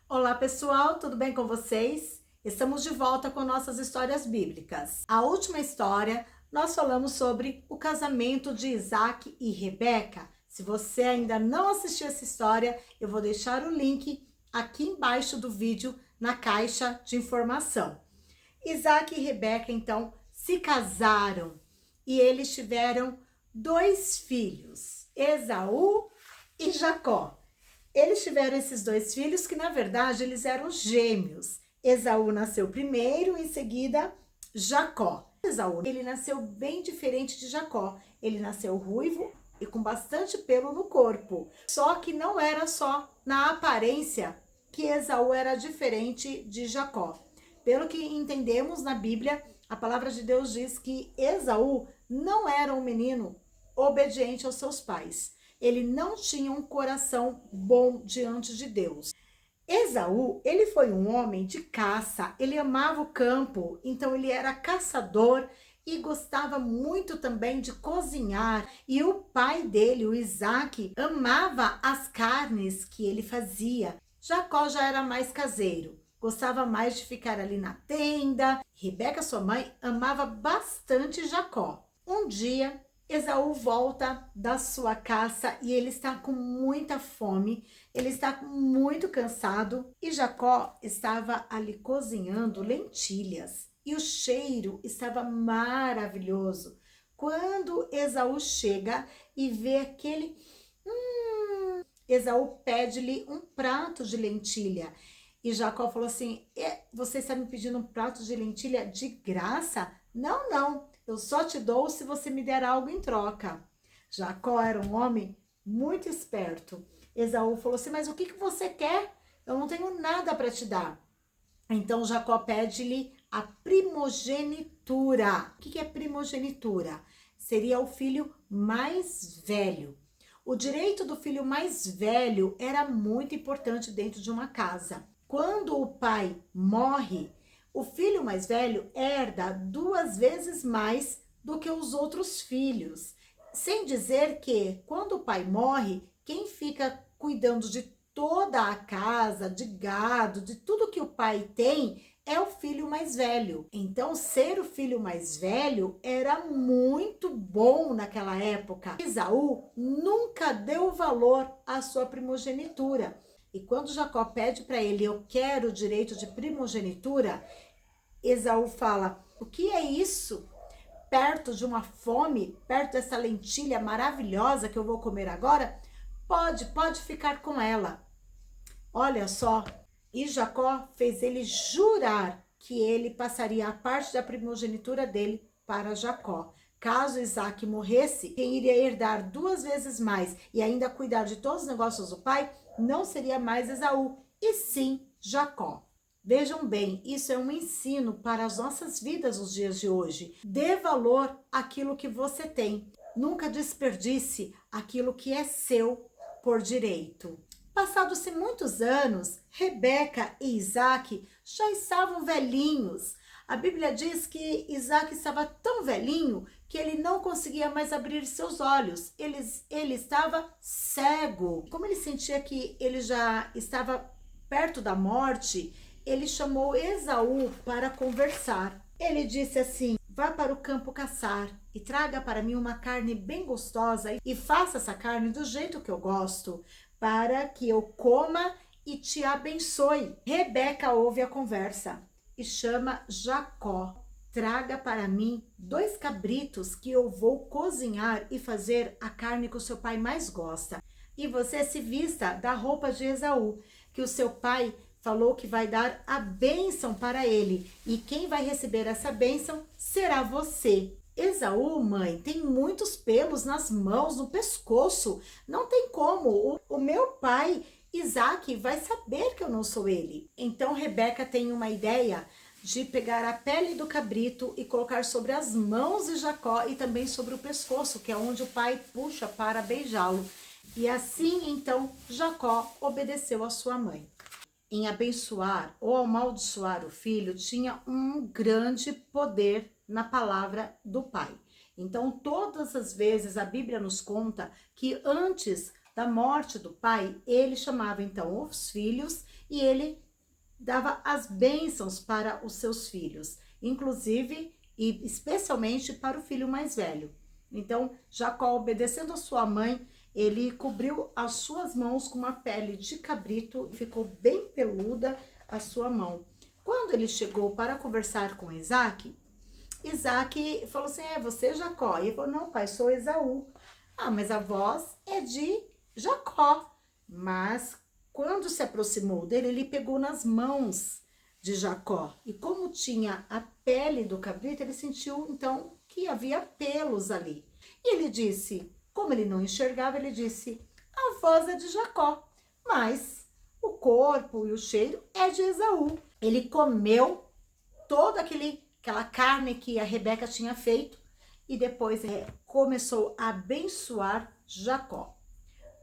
Olá pessoal, tudo bem com vocês? Estamos de volta com nossas histórias bíblicas. A última história, nós falamos sobre o casamento de Isaac e Rebeca. Se você ainda não assistiu essa história, eu vou deixar o link aqui embaixo do vídeo na caixa de informação. Isaac e Rebeca, então, se casaram e eles tiveram 2 filhos, Esaú e Jacó. Eles tiveram esses 2 filhos que, na verdade, eles eram gêmeos. Esaú nasceu primeiro, em seguida, Jacó. Esaú, ele nasceu bem diferente de Jacó. Ele nasceu ruivo e com bastante pelo no corpo. Só que não era só na aparência que Esaú era diferente de Jacó. Pelo que entendemos na Bíblia, a palavra de Deus diz que Esaú não era um menino obediente aos seus pais. Ele não tinha um coração bom diante de Deus. Esaú, ele foi um homem de caça, ele amava o campo, então ele era caçador e gostava muito também de cozinhar. E o pai dele, o Isaac, amava as carnes que ele fazia. Jacó já era mais caseiro, gostava mais de ficar ali na tenda. Rebeca, sua mãe, amava bastante Jacó. Um dia, Esaú volta da sua caça e ele está com muita fome, ele está muito cansado e Jacó estava ali cozinhando lentilhas e o cheiro estava maravilhoso. Quando Esaú chega e vê aquele... Esaú pede-lhe um prato de lentilha e Jacó falou assim: você está me pedindo um prato de lentilha de graça? Não, não. Eu só te dou se você me der algo em troca. Jacó era um homem muito esperto. Esaú falou assim: mas o que você quer? Eu não tenho nada para te dar. Então Jacó pede-lhe a primogenitura. O que é primogenitura? Seria o filho mais velho. O direito do filho mais velho era muito importante dentro de uma casa. Quando o pai morre, o filho mais velho herda 2 vezes mais do que os outros filhos. Sem dizer que, quando o pai morre, quem fica cuidando de toda a casa, de gado, de tudo que o pai tem, é o filho mais velho. Então, ser o filho mais velho era muito bom naquela época. Esaú nunca deu valor à sua primogenitura. E quando Jacó pede para ele: eu quero o direito de primogenitura, Esaú fala: o que é isso? Perto de uma fome, perto dessa lentilha maravilhosa que eu vou comer agora? Pode ficar com ela. Olha só. E Jacó fez ele jurar que ele passaria a parte da primogenitura dele para Jacó. Caso Isaac morresse, quem iria herdar 2 vezes mais e ainda cuidar de todos os negócios do pai não seria mais Esaú, e sim Jacó. Vejam bem, isso é um ensino para as nossas vidas nos dias de hoje. Dê valor àquilo que você tem. Nunca desperdice aquilo que é seu por direito. Passados-se muitos anos, Rebeca e Isaac já estavam velhinhos. A Bíblia diz que Isaac estava tão velhinho que ele não conseguia mais abrir seus olhos. Ele estava cego. Como ele sentia que ele já estava perto da morte, ele chamou Esaú para conversar. Ele disse assim: vá para o campo caçar e traga para mim uma carne bem gostosa e faça essa carne do jeito que eu gosto, para que eu coma e te abençoe. Rebeca ouve a conversa e chama Jacó. Traga para mim 2 cabritos que eu vou cozinhar e fazer a carne que o seu pai mais gosta. E você se vista da roupa de Esaú, que o seu pai falou que vai dar a bênção para ele. E quem vai receber essa bênção será você. Esaú, mãe, tem muitos pelos nas mãos, no pescoço. Não tem como. O meu pai, Isaac, vai saber que eu não sou ele. Então Rebeca tem uma ideia de pegar a pele do cabrito e colocar sobre as mãos de Jacó e também sobre o pescoço, que é onde o pai puxa para beijá-lo. E assim, então, Jacó obedeceu a sua mãe. Em abençoar ou amaldiçoar o filho, tinha um grande poder na palavra do pai. Então, todas as vezes a Bíblia nos conta que antes da morte do pai, ele chamava então os filhos e ele dava as bênçãos para os seus filhos, inclusive e especialmente para o filho mais velho. Então, Jacó, obedecendo a sua mãe, ele cobriu as suas mãos com uma pele de cabrito e ficou bem peluda a sua mão. Quando ele chegou para conversar com Isaac, Isaac falou assim, você é Jacó? E ele falou, não, pai, sou Esaú. Ah, mas a voz é de Jacó. Mas quando se aproximou dele, ele pegou nas mãos de Jacó. E como tinha a pele do cabrito, ele sentiu então que havia pelos ali. E ele disse, como ele não enxergava, ele disse, a voz é de Jacó, mas o corpo e o cheiro é de Esaú. Ele comeu toda aquela carne que a Rebeca tinha feito e depois começou a abençoar Jacó.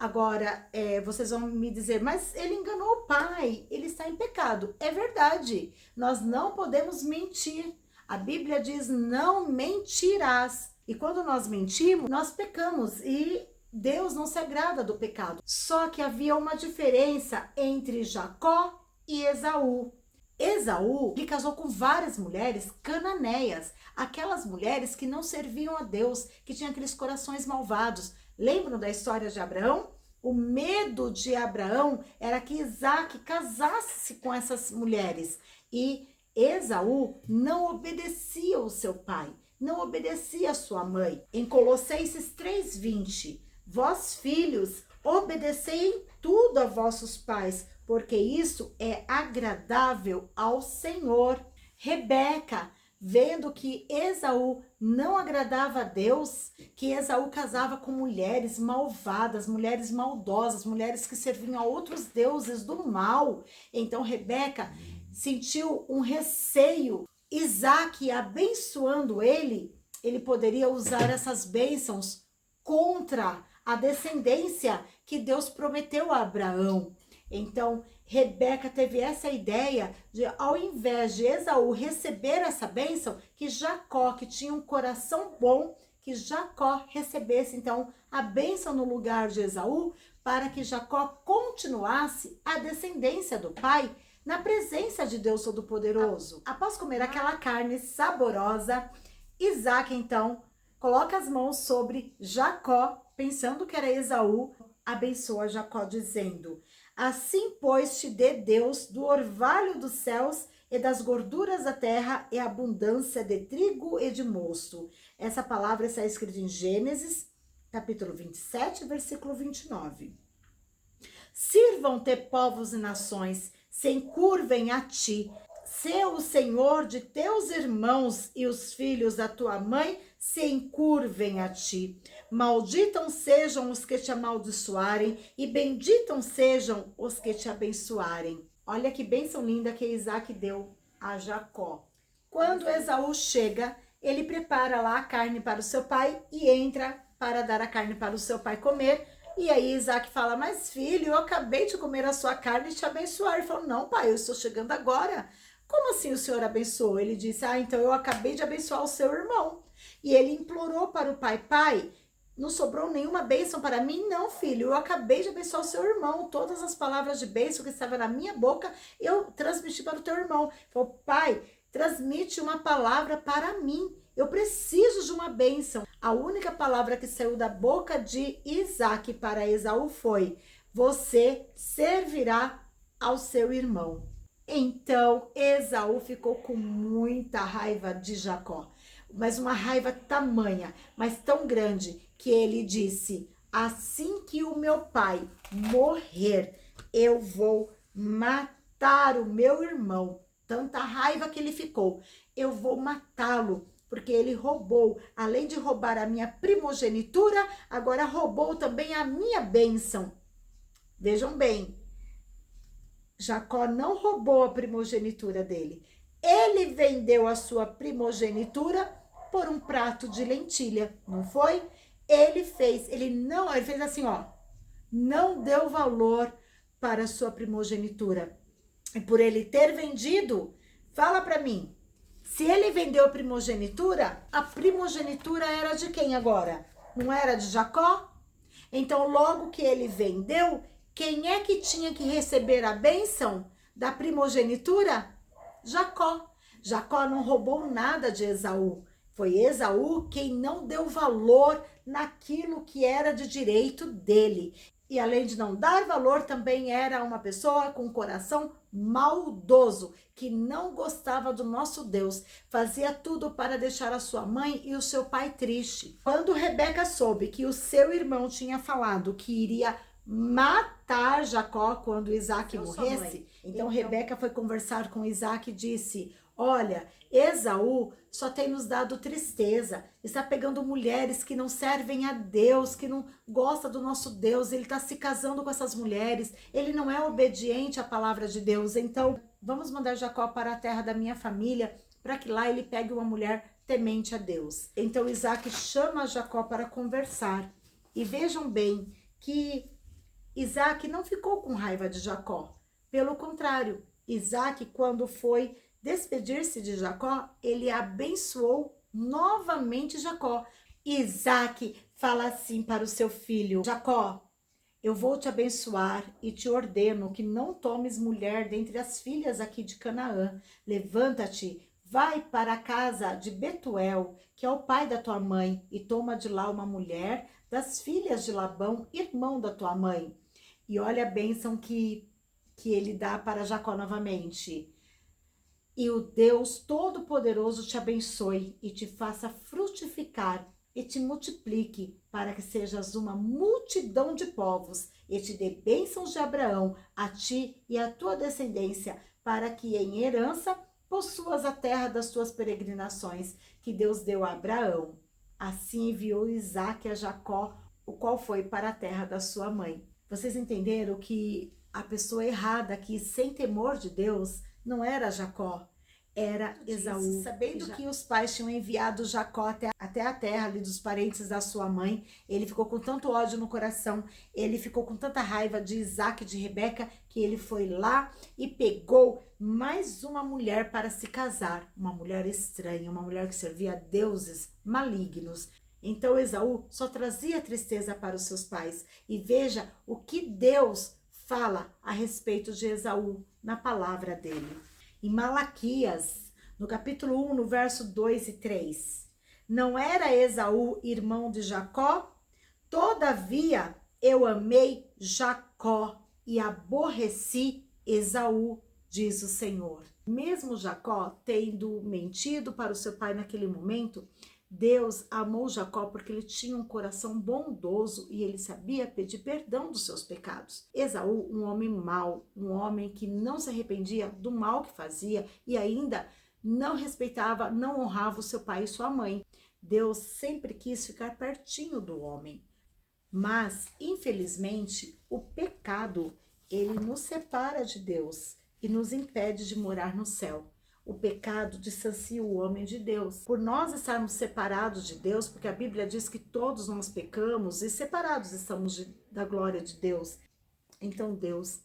Agora, vocês vão me dizer, mas ele enganou o pai, ele está em pecado. É verdade, nós não podemos mentir. A Bíblia diz, não mentirás. E quando nós mentimos, nós pecamos e Deus não se agrada do pecado. Só que havia uma diferença entre Jacó e Esaú. Esaú, ele casou com várias mulheres cananeias, aquelas mulheres que não serviam a Deus, que tinham aqueles corações malvados. Lembram da história de Abraão? O medo de Abraão era que Isaac casasse com essas mulheres. E Esaú não obedecia ao seu pai, não obedecia à sua mãe. Em Colossenses 3:20, vós filhos, obedecei em tudo a vossos pais, porque isso é agradável ao Senhor. Rebeca, vendo que Esaú não agradava a Deus, que Esaú casava com mulheres malvadas, mulheres maldosas, mulheres que serviam a outros deuses do mal. Então Rebeca sentiu um receio. Isaac, abençoando ele poderia usar essas bênçãos contra a descendência que Deus prometeu a Abraão. Então, Rebeca teve essa ideia de, ao invés de Esaú receber essa bênção, que Jacó, que tinha um coração bom, que Jacó recebesse, então, a bênção no lugar de Esaú, para que Jacó continuasse a descendência do pai na presença de Deus Todo-Poderoso. Após comer aquela carne saborosa, Isaac, então, coloca as mãos sobre Jacó, pensando que era Esaú, abençoa Jacó, dizendo, assim, pois, te dê Deus do orvalho dos céus e das gorduras da terra e abundância de trigo e de mosto. Essa palavra está escrita em Gênesis, capítulo 27, versículo 29. Sirvam-te povos e nações, se encurvem a ti. Se o Senhor de teus irmãos e os filhos da tua mãe se encurvem a ti. Malditos sejam os que te amaldiçoarem e benditos sejam os que te abençoarem. Olha que bênção linda que Isaac deu a Jacó. Quando Esaú chega, ele prepara lá a carne para o seu pai e entra para dar a carne para o seu pai comer. E aí Isaac fala, mas filho, eu acabei de comer a sua carne e te abençoar. Ele falou, não pai, eu estou chegando agora. Como assim o senhor abençoou? Ele disse, então eu acabei de abençoar o seu irmão. E ele implorou para o pai, pai, não sobrou nenhuma bênção para mim? Não, filho, eu acabei de abençoar o seu irmão. Todas as palavras de bênção que estavam na minha boca, eu transmiti para o teu irmão. Ele falou, pai, transmite uma palavra para mim. Eu preciso de uma bênção. A única palavra que saiu da boca de Isaac para Esaú foi, você servirá ao seu irmão. Então, Esaú ficou com muita raiva de Jacó, mas uma raiva tamanha, mas tão grande, que ele disse, assim que o meu pai morrer, eu vou matar o meu irmão. Tanta raiva que ele ficou, eu vou matá-lo, porque ele roubou, além de roubar a minha primogenitura, agora roubou também a minha bênção. Vejam bem, Jacó não roubou a primogenitura dele. Ele vendeu a sua primogenitura por um prato de lentilha, não foi? Ele fez assim, ó, não deu valor para a sua primogenitura. E por ele ter vendido, fala para mim, se ele vendeu a primogenitura era de quem agora? Não era de Jacó? Então, logo que ele vendeu, quem é que tinha que receber a bênção da primogenitura? Jacó. Jacó não roubou nada de Esaú. Foi Esaú quem não deu valor naquilo que era de direito dele. E além de não dar valor, também era uma pessoa com um coração maldoso, que não gostava do nosso Deus, fazia tudo para deixar a sua mãe e o seu pai triste. Quando Rebeca soube que o seu irmão tinha falado que iria matar Jacó quando Isaac morresse, então Rebeca foi conversar com Isaac e disse: olha, Esaú só tem nos dado tristeza, está pegando mulheres que não servem a Deus, que não gosta do nosso Deus, ele está se casando com essas mulheres, ele não é obediente à palavra de Deus, então vamos mandar Jacó para a terra da minha família, para que lá ele pegue uma mulher temente a Deus. Então Isaac chama Jacó para conversar, e vejam bem que Isaac não ficou com raiva de Jacó, pelo contrário, Isaac, quando foi despedir-se de Jacó, ele abençoou novamente Jacó. Isaac fala assim para o seu filho: Jacó, eu vou te abençoar e te ordeno que não tomes mulher dentre as filhas aqui de Canaã. Levanta-te, vai para a casa de Betuel, que é o pai da tua mãe, e toma de lá uma mulher das filhas de Labão, irmão da tua mãe. E olha a bênção que ele dá para Jacó novamente. E o Deus Todo-Poderoso te abençoe e te faça frutificar e te multiplique, para que sejas uma multidão de povos, e te dê bênçãos de Abraão a ti e à tua descendência, para que em herança possuas a terra das tuas peregrinações, que Deus deu a Abraão. Assim enviou Isaque a Jacó, o qual foi para a terra da sua mãe. Vocês entenderam que a pessoa errada aqui, sem temor de Deus, não era Jacó, era Esaú. Sabendo que os pais tinham enviado Jacó até a terra ali dos parentes da sua mãe, ele ficou com tanto ódio no coração, ele ficou com tanta raiva de Isaac e de Rebeca, que ele foi lá e pegou mais uma mulher para se casar, uma mulher estranha, uma mulher que servia a deuses malignos. Então Esaú só trazia tristeza para os seus pais. E veja o que Deus fala a respeito de Esaú na palavra dele. Em Malaquias, no capítulo 1, no verso 2 e 3. Não era Esaú irmão de Jacó? Todavia eu amei Jacó e aborreci Esaú, diz o Senhor. Mesmo Jacó tendo mentido para o seu pai naquele momento, Deus amou Jacó porque ele tinha um coração bondoso e ele sabia pedir perdão dos seus pecados. Esaú, um homem mau, um homem que não se arrependia do mal que fazia e ainda não respeitava, não honrava o seu pai e sua mãe. Deus sempre quis ficar pertinho do homem. Mas, infelizmente, o pecado, ele nos separa de Deus e nos impede de morar no céu. O pecado distancia o homem de Deus. Por nós estarmos separados de Deus, porque a Bíblia diz que todos nós pecamos e separados estamos da glória de Deus. Então Deus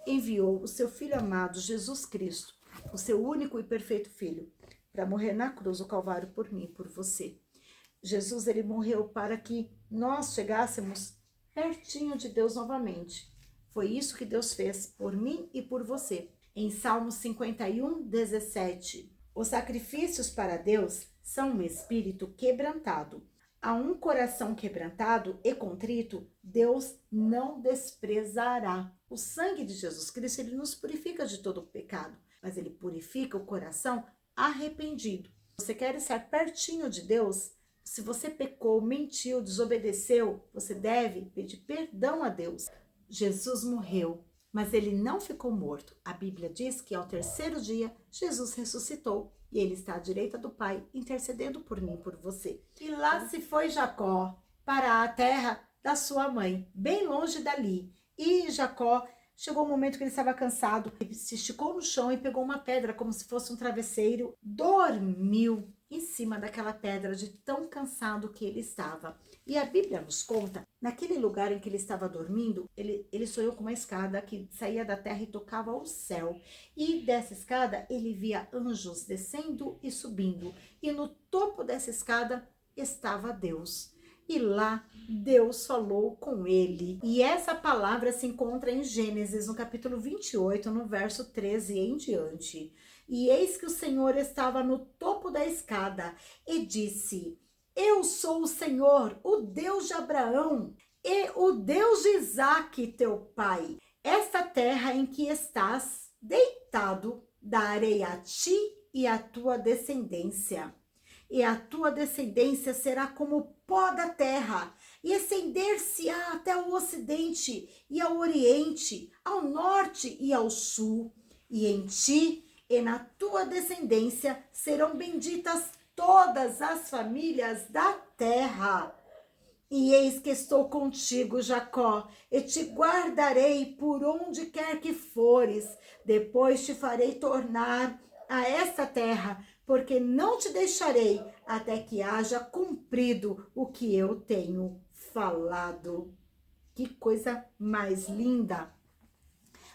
enviou o seu Filho amado, Jesus Cristo, o seu único e perfeito Filho, para morrer na cruz do Calvário por mim e por você. Jesus, ele morreu para que nós chegássemos pertinho de Deus novamente. Foi isso que Deus fez por mim e por você. Em Salmos 51, 17, os sacrifícios para Deus são um espírito quebrantado. A um coração quebrantado e contrito, Deus não desprezará. O sangue de Jesus Cristo, ele nos purifica de todo o pecado, mas ele purifica o coração arrependido. Você quer estar pertinho de Deus? Se você pecou, mentiu, desobedeceu, você deve pedir perdão a Deus. Jesus morreu, mas ele não ficou morto. A Bíblia diz que ao terceiro dia, Jesus ressuscitou e ele está à direita do Pai, intercedendo por mim e por você. E lá se foi Jacó para a terra da sua mãe, bem longe dali. E Jacó, chegou um momento que ele estava cansado, ele se esticou no chão e pegou uma pedra como se fosse um travesseiro, dormiu em cima daquela pedra de tão cansado que ele estava. E a Bíblia nos conta, naquele lugar em que ele estava dormindo, ele sonhou com uma escada que saía da terra e tocava ao céu. E dessa escada ele via anjos descendo e subindo. E no topo dessa escada estava Deus. e lá Deus falou com ele. E essa palavra se encontra em Gênesis, no capítulo 28, no verso 13 em diante. E eis que o Senhor estava no topo da escada e disse: Eu sou o Senhor, o Deus de Abraão e o Deus de Isaque, teu pai. Esta terra em que estás deitado, darei a ti e à tua descendência. E a tua descendência será como o pó da terra, e estender-se-á até o ocidente e ao oriente, ao norte e ao sul. E em ti e na tua descendência serão benditas todas as famílias da terra. E eis que estou contigo, Jacó, e te guardarei por onde quer que fores. Depois te farei tornar a esta terra, porque não te deixarei até que haja cumprido o que eu tenho falado. Que coisa mais linda!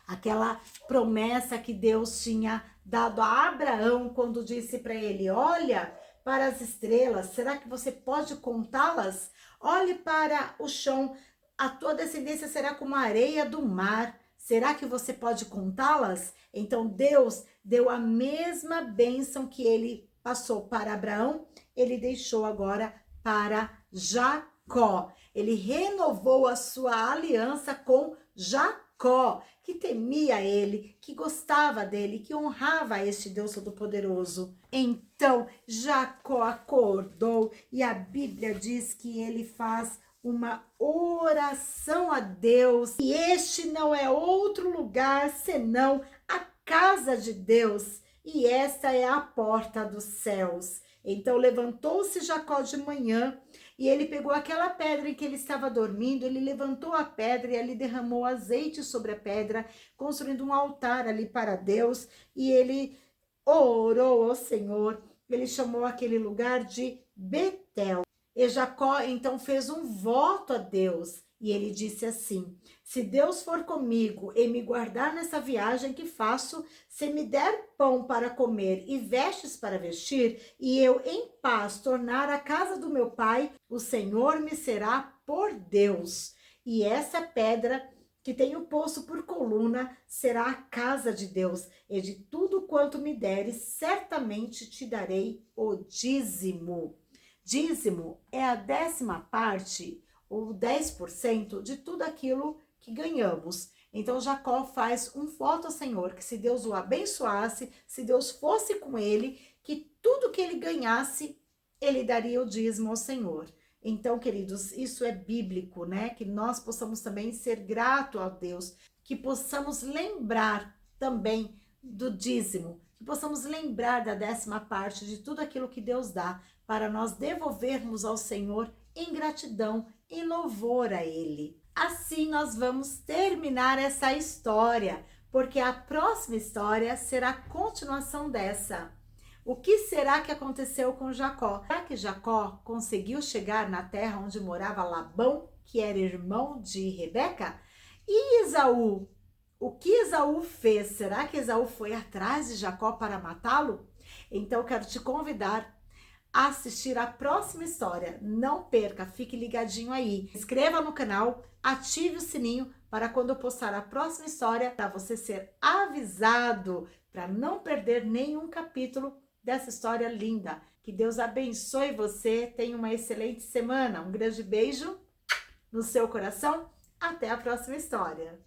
Aquela promessa que Deus tinha dado a Abraão quando disse para ele: olha para as estrelas, será que você pode contá-las? Olhe para o chão, a tua descendência será como a areia do mar. Será que você pode contá-las? Então Deus deu a mesma bênção que ele passou para Abraão, ele deixou agora para Jacó. Ele renovou a sua aliança com Jacó, que temia ele, que gostava dele, que honrava este Deus Todo-Poderoso. Então Jacó acordou e a Bíblia diz que ele faz uma oração a Deus. E este não é outro lugar senão a casa de Deus. E esta é a porta dos céus. Então levantou-se Jacó de manhã e ele pegou aquela pedra em que ele estava dormindo, ele levantou a pedra e ali derramou azeite sobre a pedra, construindo um altar ali para Deus, e ele orou ao Senhor. Ele chamou aquele lugar de Betel. E Jacó então fez um voto a Deus e ele disse assim: se Deus for comigo e me guardar nessa viagem que faço, se me der pão para comer e vestes para vestir, e eu em paz tornar a casa do meu pai, o Senhor me será por Deus. E essa pedra que tenho posto por coluna será a casa de Deus, e de tudo quanto me deres, certamente te darei o dízimo. Dízimo é a 10ª parte, ou 10% de tudo aquilo que ganhamos. Então Jacó faz um voto ao Senhor, que se Deus o abençoasse, se Deus fosse com ele, que tudo que ele ganhasse, ele daria o dízimo ao Senhor. Então, queridos, isso é bíblico, né? Que nós possamos também ser gratos a Deus, que possamos lembrar também do dízimo, que possamos lembrar da 10ª parte de tudo aquilo que Deus dá, para nós devolvermos ao Senhor em gratidão, em louvor a Ele. Assim nós vamos terminar essa história, porque a próxima história será a continuação dessa. O que será que aconteceu com Jacó? Será que Jacó conseguiu chegar na terra onde morava Labão, que era irmão de Rebeca? E Esaú? O que Esaú fez? Será que Esaú foi atrás de Jacó para matá-lo? Então eu quero te convidar a assistir a próxima história. Não perca, fique ligadinho aí. Inscreva no canal, ative o sininho para quando eu postar a próxima história, para você ser avisado, para não perder nenhum capítulo dessa história linda. Que Deus abençoe você, tenha uma excelente semana. Um grande beijo no seu coração. Até a próxima história.